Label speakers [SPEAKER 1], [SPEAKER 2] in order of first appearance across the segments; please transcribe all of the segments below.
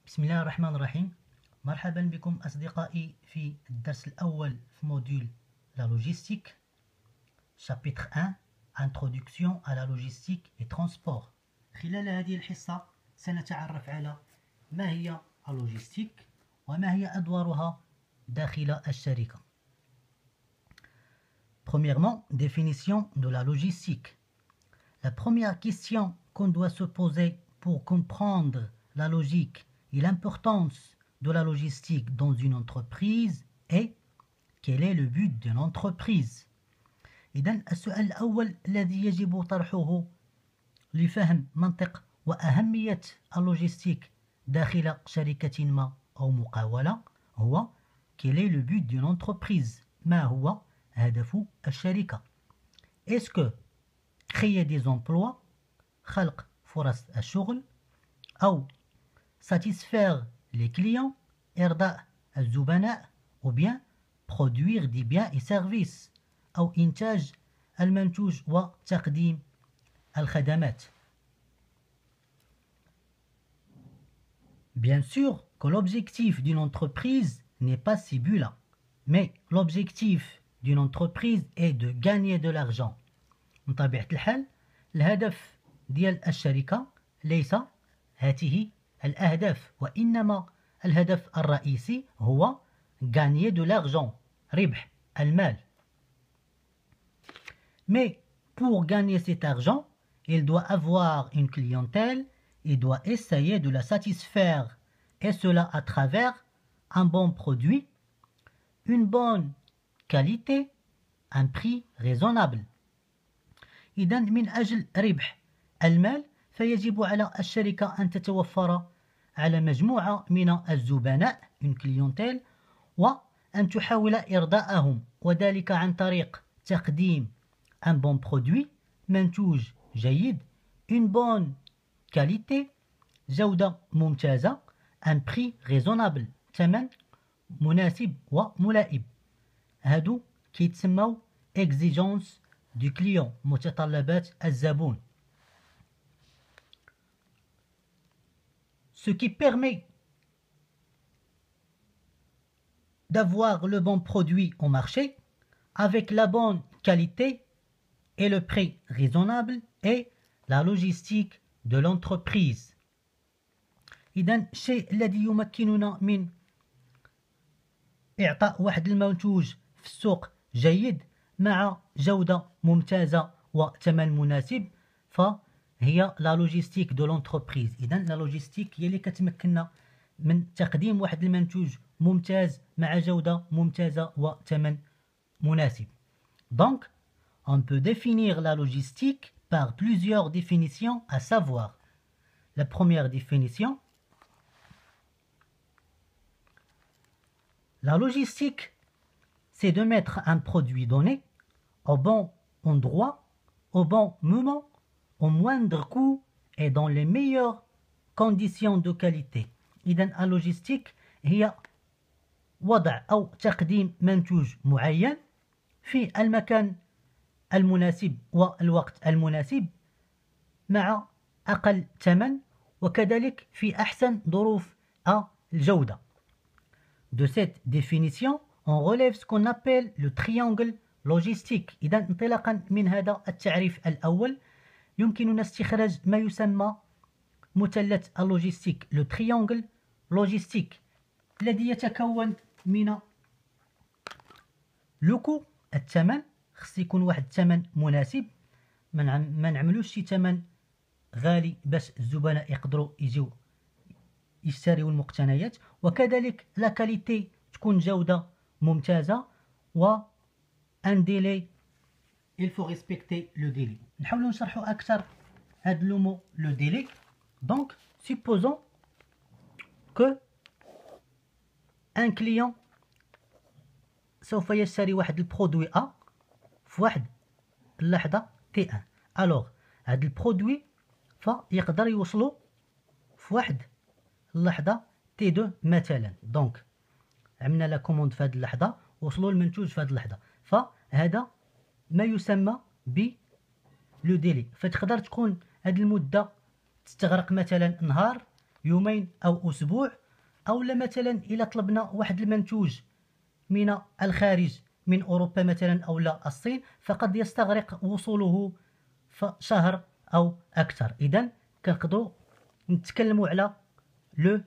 [SPEAKER 1] بسم الله الرحمن الرحيم. مرحبا بكم أصدقائي في الدرس الأول في موديول لا لوجيستيك chapitre 1 Introduction à la logistique et transport. خلال هذه الحصة سنتعرف على ما هي اللوجيستيك وما هي أدوارها داخل الشركة. Premièrement, définition de la logistique. La première question qu'on doit se poser pour comprendre la logique et l'importance de la logistique dans une entreprise est quel est le but d'une entreprise. إذن السؤال الأول الذي يجب طرحه لفهم منطق وأهمية اللوجيستيك داخل شركة ما أو مقاولة هو quel est le but d'une entreprise. ما هو هدف الشركة. Est-ce que créer des emplois خلق فرص الشغل أو satisfaire les clients إرضاء الزبناء ou bien produire des biens et services أو إنتاج المنتوج وتقديم الخدمات. Bien sûr que l'objectif d'une entreprise n'est pas celui-là, mais l'objectif d'une entreprise est de gagner de l'argent. بطبيعة الحال الهدف ديال الشركة ليس هذه الأهداف، وإنما الهدف الرئيسي هو gagner de l'argent، ربح المال. Mais pour gagner cet argent, il doit avoir une clientèle, il doit essayer de la satisfaire, et cela à travers un bon produit, une bonne qualité, un prix raisonnable. إذن من أجل ربح المال فيجب على الشركة أن تتوفر على مجموعة من الزبناء une clientèle وأن تحاول إرضاءهم، وذلك عن طريق تقديم un bon produit منتوج جيد une bonne qualité جودة ممتازة un prix raisonnable ثمن مناسب وملائم. هادو كيتسموا exigence du client متطلبات الزبون. Ce qui permet d'avoir le bon produit au marché avec la bonne qualité et le prix raisonnable est la logistique de l'entreprise. إذن الشيء الذي يمكننا من إعطاء واحد المنتوج في السوق جيد مع جودة ممتازة وثمن مناسب فهي لا لوجيستيك دو لونتربريز. إذن لا لوجيستيك هي اللي كتمكننا من تقديم واحد المنتوج ممتاز مع جودة ممتازة وثمن مناسب. Donc, on peut définir la logistique par plusieurs définitions, à savoir la première définition. La logistique, c'est de mettre un produit donné au bon endroit, au bon moment, au moindre coût et dans les meilleures conditions de qualité. إذن اللوجيستيك هي وضع أو تقديم منتوج معين في المكان المناسب والوقت المناسب مع أقل ثمن وكذلك في أحسن ظروف الجودة. De cette définition, on relève ce qu'on appelle le triangle logistique. إذا انطلاقا من هذا التعريف الأول يمكننا استخراج ما يسمى مثلث اللوجيستيك le triangle logistique الذي يتكون من لو كو الثمن، خص يكون واحد الثمن مناسب، ما نعملوش شي ثمن غالي باش الزبناء يقدروا يجيو يشتريوا المقتنيات، وكذلك لا كاليتي تكون جودة ممتازة و ان ديلي il faut respecter le délai. نحاولوا نشرحوا أكثر هاد لو مو لو ديلي. Donc supposons que un client سوف يشتري واحد البرودوي A في واحد اللحظة T1. alors هاد البرودوي فيقدر يوصلو في واحد اللحظة T2 مثلا. دونك عملنا لا كوموند في هاد اللحظة، وصلوا المنتوج في هاد اللحظة، فهذا ما يسمى ب لو ديلي. فتقدر تكون هاد المدة تستغرق مثلا نهار، يومين أو أسبوع، أو مثلا إلا طلبنا واحد المنتوج من الخارج من أوروبا مثلا أو لا الصين، فقد يستغرق وصوله شهر أو أكثر. إذن كنقدروا نتكلموا على لو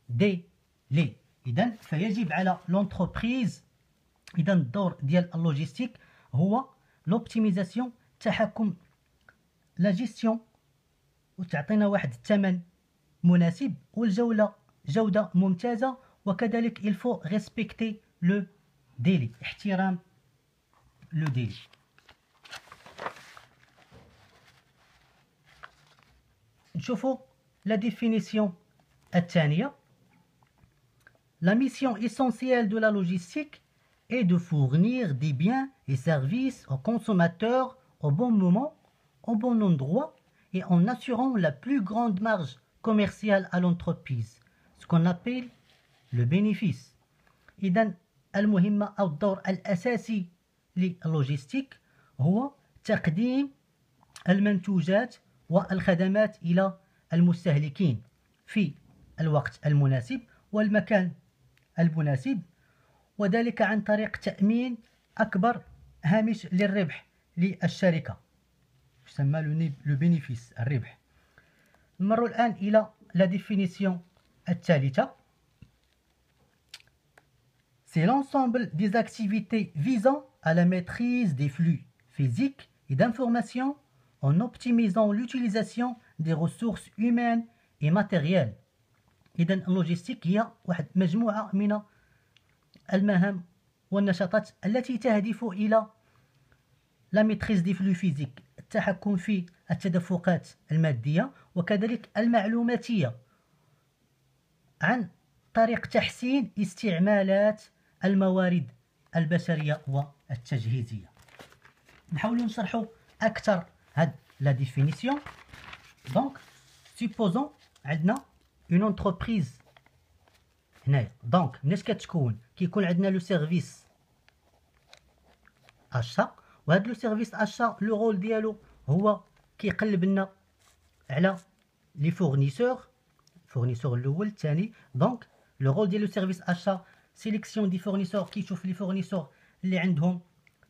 [SPEAKER 1] ديلي. إذن فيجب على لونتربريز، إذن الدور ديال اللوجيستيك هو لوبتيميزاسيون، تحكم لا جيستيون، وتعطينا واحد الثمن مناسب جودة ممتازة، وكذلك il faut respecter le délai، احترام لو ديلي. نشوفوا لا ديفينيسيون الثانية. La mission essentielle de la logistique est de fournir des biens et services aux consommateurs au bon moment, au bon endroit et en assurant la plus grande marge commerciale à l'entreprise, ce qu'on appelle le bénéfice. إذن المهمة أو الدور الأساسي للوجيستيك هو تقديم المنتوجات والخدمات إلى المستهلكين في الوقت المناسب والمكان المناسب، وذلك عن طريق تأمين أكبر هامش للربح للشركة، يسمى لو بينيفيس، الربح. نمر الآن إلى لا ديفينيسيون الثالثة. C'est l'ensemble des activités visant à la maîtrise des flux physiques et d'informations en optimisant l'utilisation des ressources humaines et matérielles. إذن اللوجيستيك هي واحد مجموعة من المهام والنشاطات التي تهدف إلى لا ميتريز دي فلو فيزيك، التحكم في التدفقات المادية وكذلك المعلوماتية، عن طريق تحسين استعمالات الموارد البشرية والتجهيزية. نحاولوا نشرحوا أكثر هاد لا ديفينيسيون. دونك سيبوزون عندنا اون انتربريز هنايا. دونك مناش كتكون؟ كيكون عندنا لو سيرفيس اشا، وهاد لو سيرفيس اشا لو رول ديالو هو كيقلب لنا على لي فورنيسور الاول الثاني. دونك لو رول ديال لو سيرفيس اشا سيليكسيون دي فورنيسور، كيشوف لي فورنيسور اللي عندهم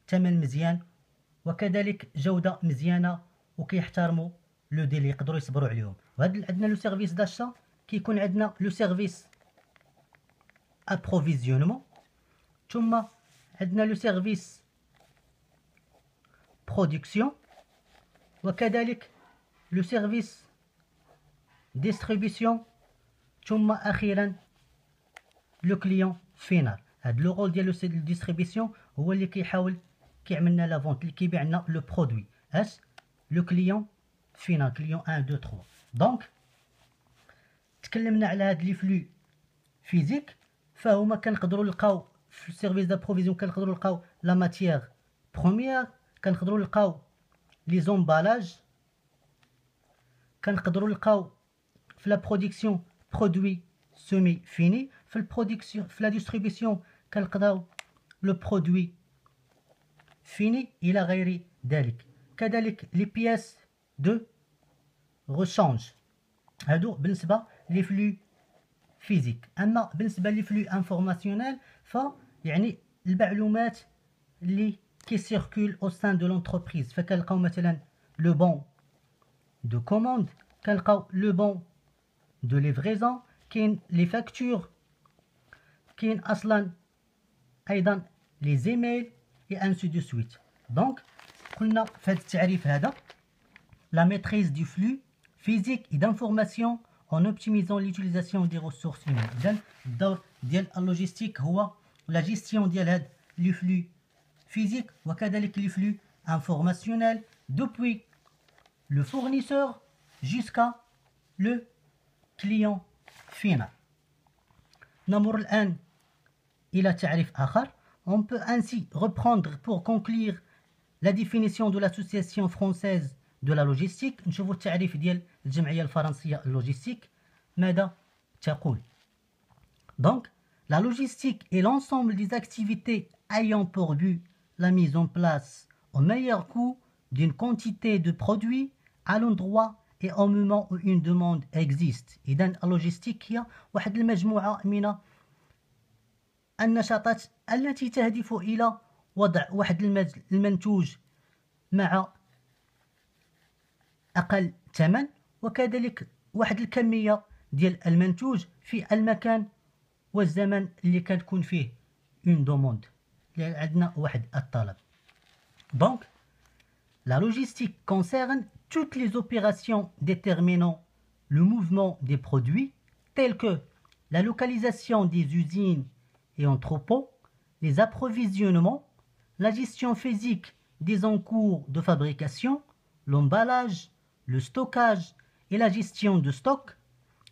[SPEAKER 1] ثمن مزيان وكذلك جودة مزيانة وكيحترموا لو ديلي، يقدروا يصبروا عليهم. وهاد عندنا لو سيرفيس داشا، كيكون عندنا لو سيرفيس ابروفيزيونمون، ثم عندنا لو سيرفيس برودكسيون، وكذلك لو سيرفيس ديستريبيسيون، ثم اخيرا لو كليون فينال. هاد لو رول ديال لو ديستريبيسيون هو اللي كيحاول كيعمل لنا لا فونت، اللي كيبيع لنا لو برودوي. اش لو كليون فينال، كليون 1 2 3. دونك تكلمنا على هاد لي فلو فيزيك، فهما كنقدروا نلقاو في السيرفيس دابروفيزيون، كنقدروا نلقاو لا ماتيير بروميير، كنقدروا نلقاو لي زومبالاج، كنقدروا نلقاو في لا برودكسيون برودوي سيمي فيني، في البرودكسيون في لا ديستريبيسيون كنلقاو لو برودوي فيني الى غير ذلك. كذلك لي بياس دو ريشانج، هادو بالنسبه لي فلو فيزيك. اما بالنسبه لي فلو انفورماسيونيل فيعني المعلومات اللي كيسيركول او سان دو لونتربريز، فكنلقاو مثلا لو بون دو كوموند، كنلقاو لو بون دو ليفريزون، كاين لي فاكتور، كاين اصلا ايضا لي زيميل et ainsi de suite. Donc قلنا في هذا التعريف هذا la maîtrise du flux physique et d'information en optimisant l'utilisation des ressources humaines. إذن الدور ديال اللوجيستيك هو لا جيستيون ديال هاد لي فلو فيزيك وكذلك لي فلو انفورماسيونيل depuis le fournisseur jusqu'à le client final. نمر الآن إلى تعريف آخر. On peut ainsi reprendre pour conclure la définition de l'association française de la logistique. نشوفوا التعريف ديال الجمعية الفرنسية اللوجيستيك ماذا تقول. Donc, la logistique est l'ensemble des activités ayant pour but la mise en place au meilleur coût d'une quantité de produits à l'endroit et au moment où une demande existe. إذن اللوجيستيك هي واحد المجموعة من النشاطات التي تهدف إلى وضع واحد المنتوج مع أقل ثمن، وكذلك واحد الكمية ديال المنتوج في المكان والزمن اللي كتكون فيه اون دوموند، اللي عندنا واحد الطلب. Donc, la logistique concerne toutes les opérations déterminant le mouvement des produits, telles que la localisation des usines et entrepôts, les approvisionnements, la gestion physique des encours de fabrication, l'emballage, le stockage et la gestion de stock,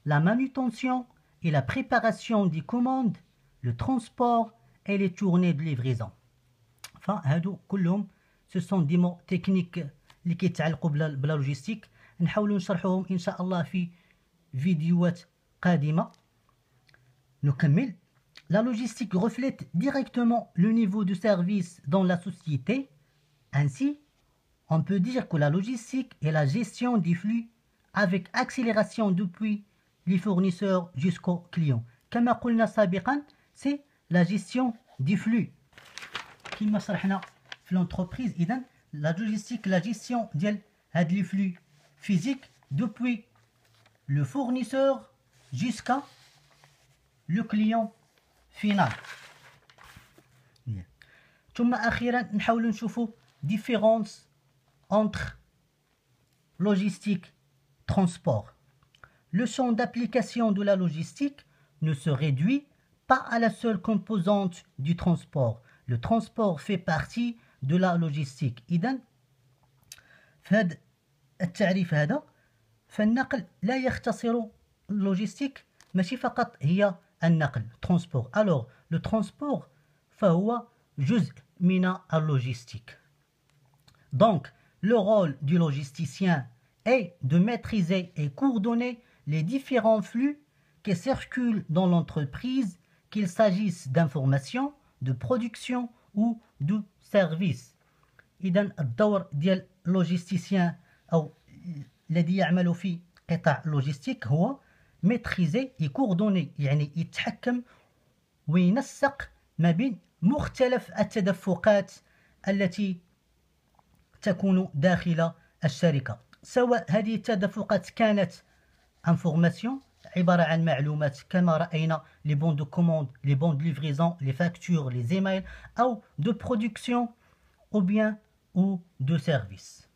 [SPEAKER 1] la manutention et la préparation des commandes, le transport et les tournées de livraison. Enfin, هادو كلهم ce sont des mots techniques اللي كيتعلقوا بلا لوجيستيك، نحاولوا نشرحوهم ان شاء الله في فيديوهات قادمة. نكمل. La logistique reflète directement le niveau de service dans la société. Ainsi, on peut dire que la logistique est la gestion des flux avec accélération depuis les fournisseurs jusqu'aux clients. كما قلنا سابقا، c'est la gestion des flux. كما شرحنا في l'entreprise، إذن la logistique la gestion ديال هاد les flux physiques depuis le fournisseur jusqu'à le client final. ثم أخيرا نحاول نشوفوا différence entre logistique transport. Le champ d'application de la logistique ne se réduit pas à la seule composante du transport. Le transport fait partie de la logistique. إذن في هذا التعريف هذا فالنقل لا يختصر اللوجيستيك، ماشي فقط هي النقل transport. Alors le transport فهو جزء من اللوجيستيك. Donc le rôle du logisticien est de maîtriser et coordonner les différents flux qui circulent dans l'entreprise, qu'il s'agisse d'informations, de production ou de services. إذن الدور ديال اللوجيستيسيان أو الذي يعمل في قطاع اللوجيستيك هو ميتريزي يكوردوني، يعني يتحكم وينسق ما بين مختلف التدفقات التي تكون داخل الشركة، سواء هذه التدفقات كانت انفورماسيون عبارة عن معلومات كما رأينا لي بون دو كوموند، لي بون دو ليفريزون، لي فاكتور، لي ايميل، أو دو برودكسيون أو بيان أو دو سيرفيس.